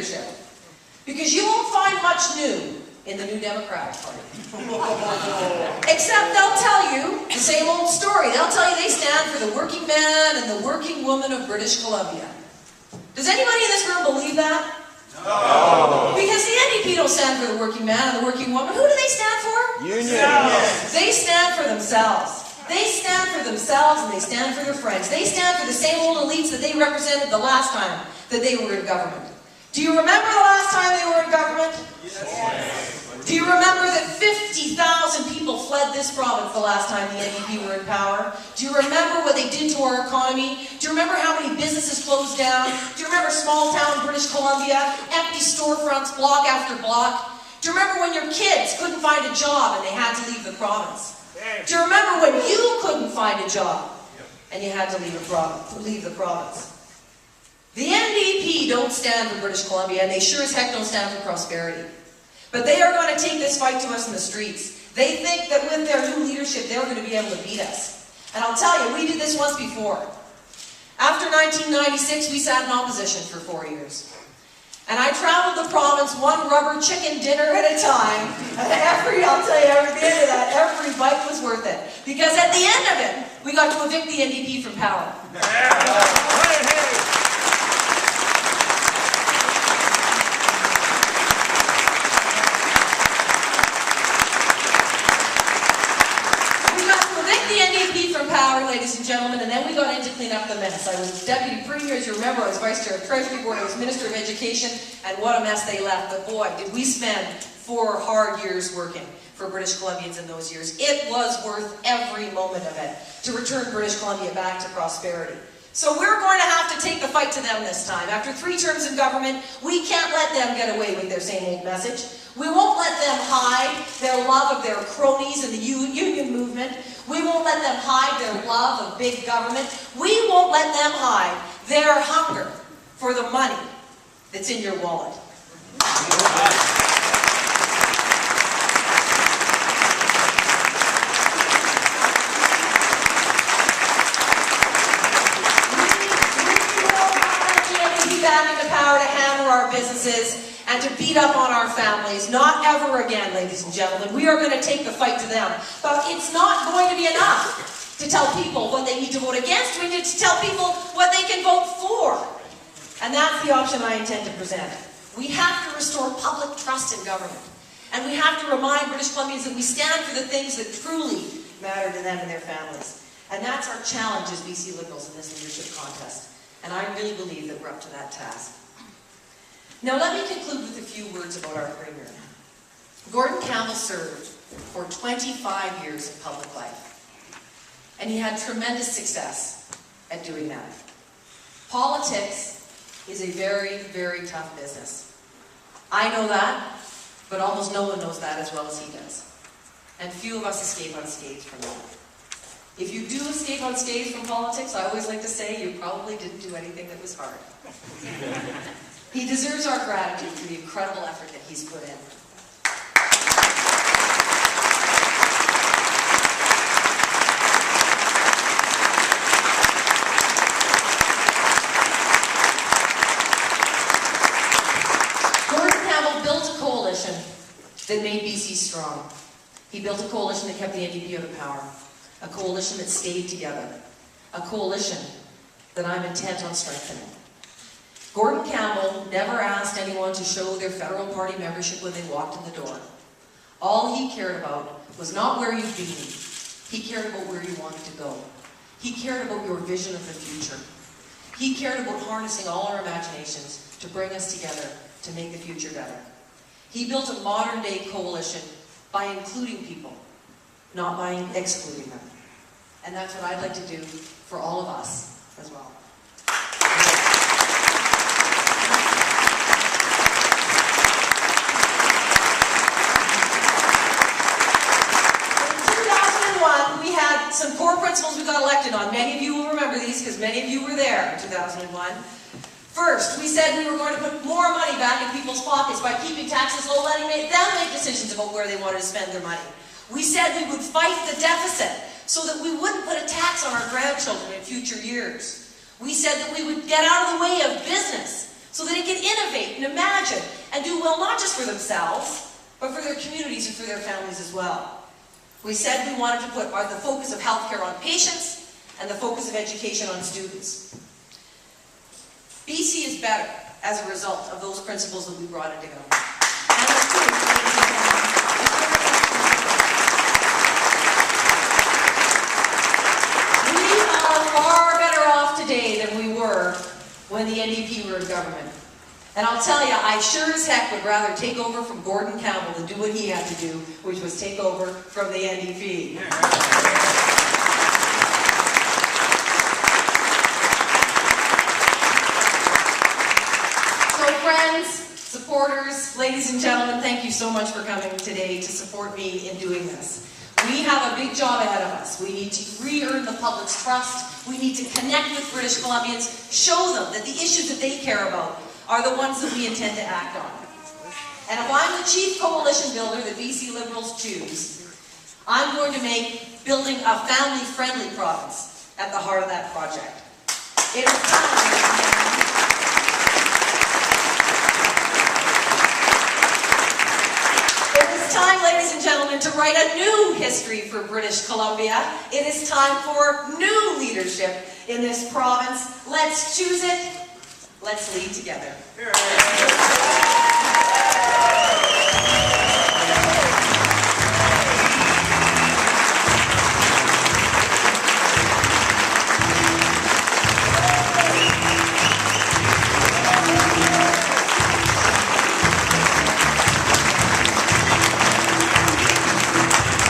leadership. Because you won't find much new in the New Democratic Party. Except they'll tell you the same old story. They'll tell you they stand for the working man and the working woman of British Columbia. Does anybody in this room believe that? No. Because the NDP don't stand for the working man and the working woman. Who do they stand for? Unions. They stand for themselves. They stand for themselves and they stand for their friends. They stand for the same old elites that they represented the last time that they were in government. Do you remember the last time they were in government? Yes. Do you remember that 50,000 people fled this province the last time the NDP were in power? Do you remember what they did to our economy? Do you remember how many businesses closed down? Do you remember small town British Columbia, empty storefronts block after block? Do you remember when your kids couldn't find a job and they had to leave the province? Do you remember when you couldn't find a job and you had to leave the province? The NDP don't stand for British Columbia, and they sure as heck don't stand for prosperity. But they are going to take this fight to us in the streets. They think that with their new leadership, they're going to be able to beat us. And I'll tell you, we did this once before. After 1996, we sat in opposition for 4 years. And I traveled the province one rubber chicken dinner at a time. And I'll tell you, at the end of that, every bite was worth it. Because at the end of it, we got to evict the NDP from power. Ladies and gentlemen, and then we got in to clean up the mess. I was Deputy Premier, as you remember, I was Vice Chair of Treasury Board, I was Minister of Education, and what a mess they left. But boy, did we spend 4 hard years working for British Columbians in those years. It was worth every moment of it to return British Columbia back to prosperity. So we're going to have to take the fight to them this time. After 3 terms in government, we can't let them get away with their same old message. We won't let them hide their love of their cronies in the union movement. We won't let them hide their love of big government. We won't let them hide their hunger for the money that's in your wallet. Back into power to hammer our businesses and to beat up on our families. Not ever again, ladies and gentlemen. We are going to take the fight to them. But it's not going to be enough to tell people what they need to vote against. We need to tell people what they can vote for. And that's the option I intend to present. We have to restore public trust in government. And we have to remind British Columbians that we stand for the things that truly matter to them and their families. And that's our challenge as BC Liberals in this leadership contest. And I really believe that we're up to that task. Now let me conclude with a few words about our Premier. Gordon Campbell served for 25 years in public life. And he had tremendous success at doing that. Politics is a very, very tough business. I know that, but almost no one knows that as well as he does. And few of us escape unscathed from that. If you do escape unscathed from politics, I always like to say you probably didn't do anything that was hard. He deserves our gratitude for the incredible effort that he's put in. Gordon Campbell built a coalition that made BC strong. He built a coalition that kept the NDP out of power. A coalition that stayed together. A coalition that I'm intent on strengthening. Gordon Campbell never asked anyone to show their federal party membership when they walked in the door. All he cared about was not where you've been. He cared about where you wanted to go. He cared about your vision of the future. He cared about harnessing all our imaginations to bring us together to make the future better. He built a modern-day coalition by including people, not by excluding them. And that's what I'd like to do for all of us as well. In 2001, we had some core principles we got elected on. Many of you will remember these because many of you were there in 2001. First, we said we were going to put more money back in people's pockets by keeping taxes low, letting them make decisions about where they wanted to spend their money. We said we would fight the deficit so that we wouldn't put a tax on our grandchildren in future years. We said that we would get out of the way of business so that it can innovate and imagine and do well not just for themselves, but for their communities and for their families as well. We said we wanted to put the focus of healthcare on patients and the focus of education on students. BC is better as a result of those principles that we brought into government. And of course, we are far better off today than we were when the NDP were in government. And I'll tell you, I sure as heck would rather take over from Gordon Campbell than do what he had to do, which was take over from the NDP. So friends, supporters, ladies and gentlemen, thank you so much for coming today to support me in doing this. We have a big job ahead of us. We need to re-earn the public's trust. We need to connect with British Columbians, show them that the issues that they care about are the ones that we intend to act on. And if I'm the chief coalition builder that BC Liberals choose, I'm going to make building a family-friendly province at the heart of that project. It is time, ladies and gentlemen, to write a new history for British Columbia. It is time for new leadership in this province. Let's choose it. Let's lead together.